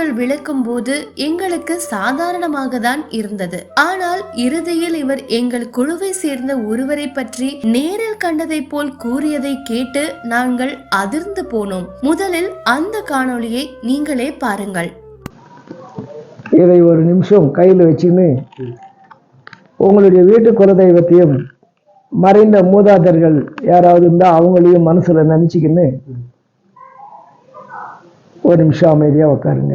காரணங்கள் விளக்கும் போது எங்களுக்கு சாதாரணமாக தான் இருந்தது. ஆனால் இறுதியில் இவர் எங்கள் குழுவை சேர்ந்த ஒருவரை பற்றி நேரில் கண்டதை போல் கூறியதை கேட்டு நாங்கள் அதிர்ந்து போனோம். முதலில் அந்த காணொளியை நீங்களே பாருங்கள். இதை ஒரு நிமிஷம் கையில் வச்சுன்னு உங்களுடைய வீட்டு குலதெய்வத்தையும் மறைந்த மூதாதர்கள் யாராவது இருந்தால் அவங்களையும் மனசுல நினைச்சுக்கின்னு ஒரு நிமிஷம் அமைதியா உட்காருங்க.